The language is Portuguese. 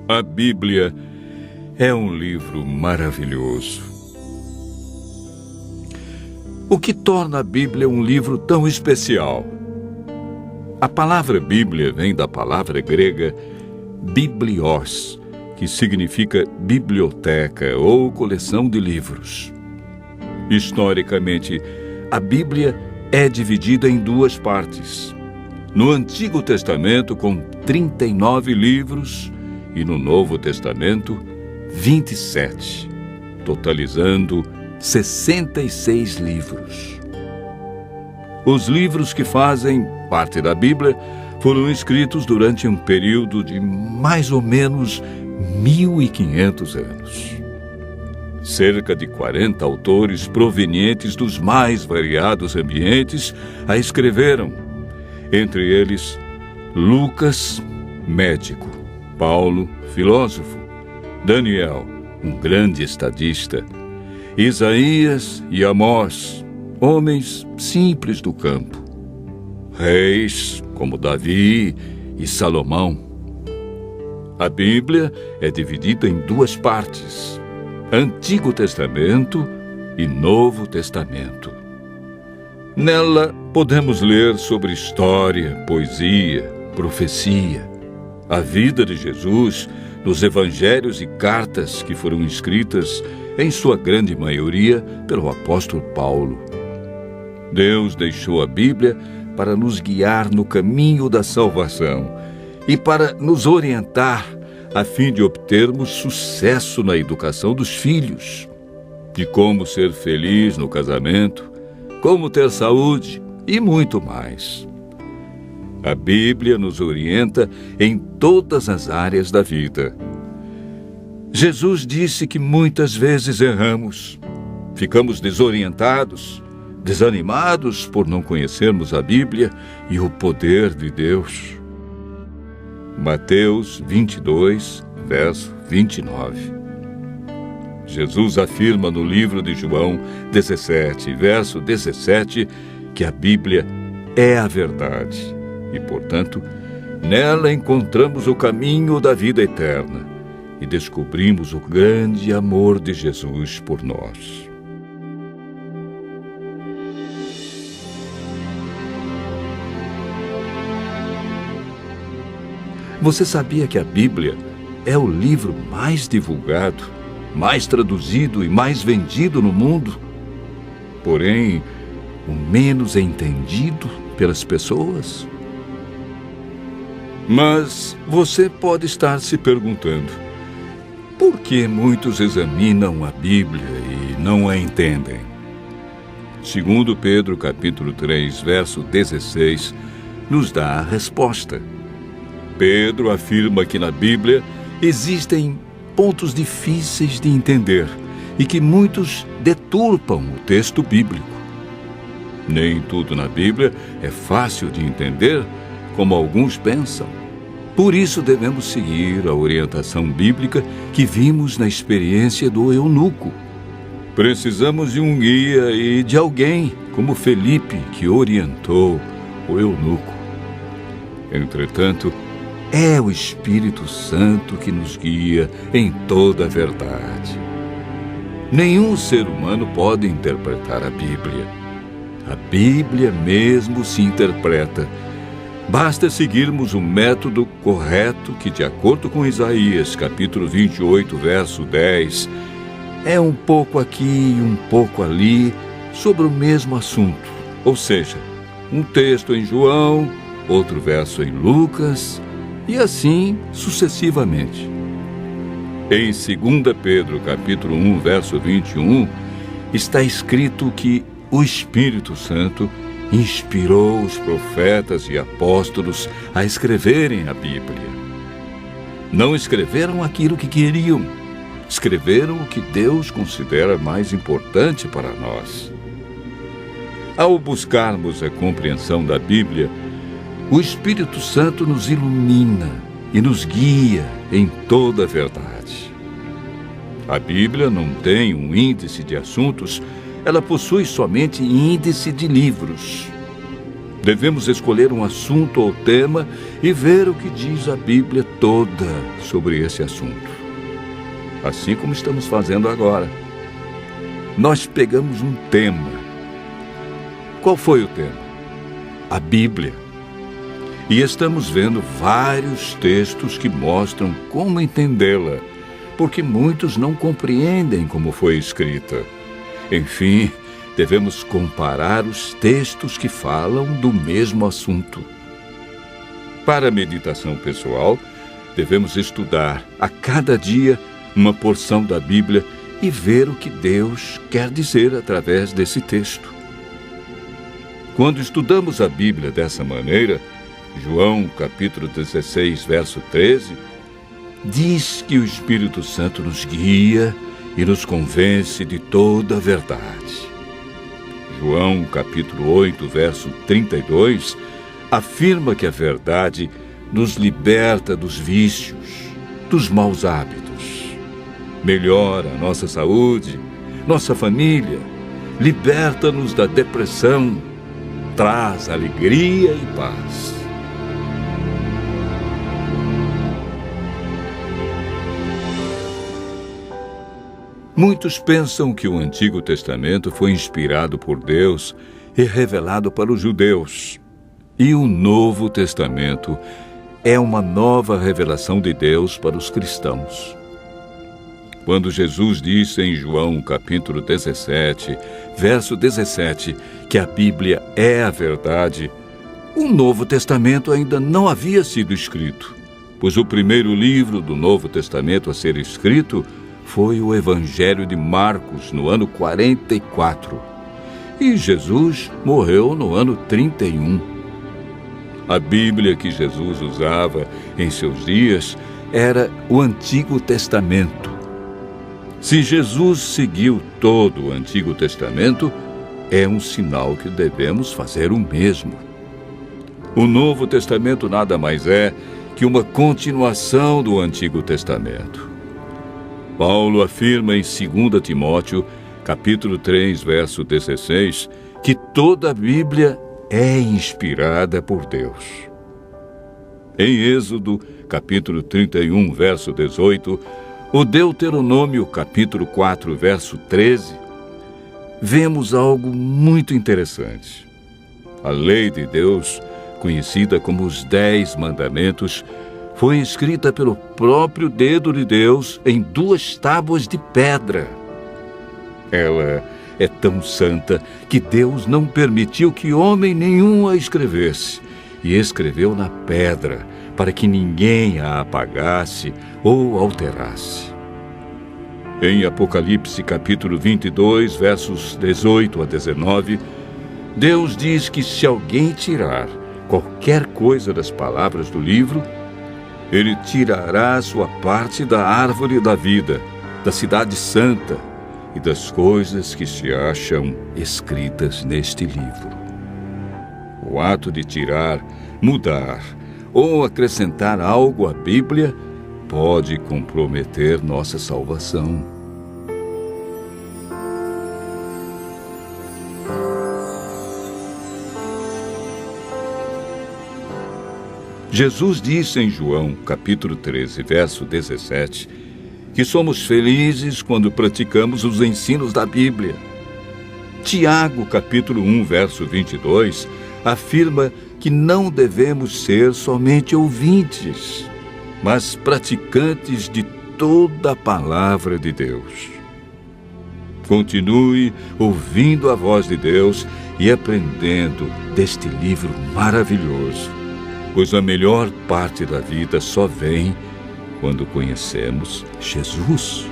A Bíblia é um livro maravilhoso. O que torna a Bíblia um livro tão especial? A palavra Bíblia vem da palavra grega biblios, que significa biblioteca ou coleção de livros. Historicamente, a Bíblia é dividida em duas partes. No Antigo Testamento, com 39 livros, e no Novo Testamento, 27, totalizando 66 livros. Os livros que fazem parte da Bíblia foram escritos durante um período de mais ou menos 1.500 anos. Cerca de 40 autores provenientes dos mais variados ambientes a escreveram. Entre eles, Lucas, médico, Paulo, filósofo, Daniel, um grande estadista, Isaías e Amós, homens simples do campo, reis como Davi e Salomão. A Bíblia é dividida em duas partes, Antigo Testamento e Novo Testamento. Nela podemos ler sobre história, poesia, profecia, a vida de Jesus nos evangelhos e cartas que foram escritas, em sua grande maioria, pelo apóstolo Paulo. Deus deixou a Bíblia para nos guiar no caminho da salvação e para nos orientar a fim de obtermos sucesso na educação dos filhos, de como ser feliz no casamento, como ter saúde e muito mais. A Bíblia nos orienta em todas as áreas da vida. Jesus disse que muitas vezes erramos, ficamos desorientados, desanimados por não conhecermos a Bíblia e o poder de Deus. Mateus 22, verso 29. Jesus afirma no livro de João 17, verso 17, que a Bíblia é a verdade e, portanto, nela encontramos o caminho da vida eterna e descobrimos o grande amor de Jesus por nós. Você sabia que a Bíblia é o livro mais divulgado, mais traduzido e mais vendido no mundo? Porém, o menos entendido pelas pessoas? Mas você pode estar se perguntando: por que muitos examinam a Bíblia e não a entendem? Segundo Pedro, capítulo 3, verso 16, nos dá a resposta. Pedro afirma que na Bíblia existem pontos difíceis de entender e que muitos deturpam o texto bíblico. Nem tudo na Bíblia é fácil de entender, como alguns pensam. Por isso devemos seguir a orientação bíblica que vimos na experiência do eunuco. Precisamos de um guia e de alguém como Felipe, que orientou o eunuco. Entretanto, é o Espírito Santo que nos guia em toda a verdade. Nenhum ser humano pode interpretar a Bíblia. A Bíblia mesmo se interpreta. Basta seguirmos o método correto que, de acordo com Isaías, capítulo 28, verso 10, é um pouco aqui e um pouco ali sobre o mesmo assunto. Ou seja, um texto em João, outro verso em Lucas, e assim sucessivamente. Em 2 Pedro, capítulo 1, verso 21, está escrito que o Espírito Santo inspirou os profetas e apóstolos a escreverem a Bíblia. Não escreveram aquilo que queriam, escreveram o que Deus considera mais importante para nós. Ao buscarmos a compreensão da Bíblia, o Espírito Santo nos ilumina e nos guia em toda a verdade. A Bíblia não tem um índice de assuntos, ela possui somente índice de livros. Devemos escolher um assunto ou tema e ver o que diz a Bíblia toda sobre esse assunto. Assim como estamos fazendo agora. Nós pegamos um tema. Qual foi o tema? A Bíblia. E estamos vendo vários textos que mostram como entendê-la, porque muitos não compreendem como foi escrita. Enfim, devemos comparar os textos que falam do mesmo assunto. Para a meditação pessoal, devemos estudar a cada dia uma porção da Bíblia e ver o que Deus quer dizer através desse texto. Quando estudamos a Bíblia dessa maneira, João, capítulo 16, verso 13, diz que o Espírito Santo nos guia e nos convence de toda a verdade. João, capítulo 8, verso 32, afirma que a verdade nos liberta dos vícios, dos maus hábitos, melhora a nossa saúde, nossa família, liberta-nos da depressão, traz alegria e paz. Muitos pensam que o Antigo Testamento foi inspirado por Deus e revelado para os judeus. E o Novo Testamento é uma nova revelação de Deus para os cristãos. Quando Jesus disse em João, capítulo 17, verso 17, que a Bíblia é a verdade, o Novo Testamento ainda não havia sido escrito, pois o primeiro livro do Novo Testamento a ser escrito foi o Evangelho de Marcos, no ano 44. E Jesus morreu no ano 31. A Bíblia que Jesus usava em seus dias era o Antigo Testamento. Se Jesus seguiu todo o Antigo Testamento, é um sinal que devemos fazer o mesmo. O Novo Testamento nada mais é que uma continuação do Antigo Testamento. Paulo afirma em 2 Timóteo, capítulo 3, verso 16, que toda a Bíblia é inspirada por Deus. Em Êxodo, capítulo 31, verso 18, o Deuteronômio, capítulo 4, verso 13, vemos algo muito interessante. A lei de Deus, conhecida como os 10 Mandamentos, foi escrita pelo próprio dedo de Deus em 2 tábuas de pedra. Ela é tão santa que Deus não permitiu que homem nenhum a escrevesse, e escreveu na pedra, para que ninguém a apagasse ou alterasse. Em Apocalipse, capítulo 22, versos 18 a 19, Deus diz que se alguém tirar qualquer coisa das palavras do livro, Ele tirará a sua parte da árvore da vida, da cidade santa e das coisas que se acham escritas neste livro. O ato de tirar, mudar ou acrescentar algo à Bíblia pode comprometer nossa salvação. Jesus disse em João, capítulo 13, verso 17, que somos felizes quando praticamos os ensinos da Bíblia. Tiago, capítulo 1, verso 22, afirma que não devemos ser somente ouvintes, mas praticantes de toda a palavra de Deus. Continue ouvindo a voz de Deus e aprendendo deste livro maravilhoso, pois a melhor parte da vida só vem quando conhecemos Jesus.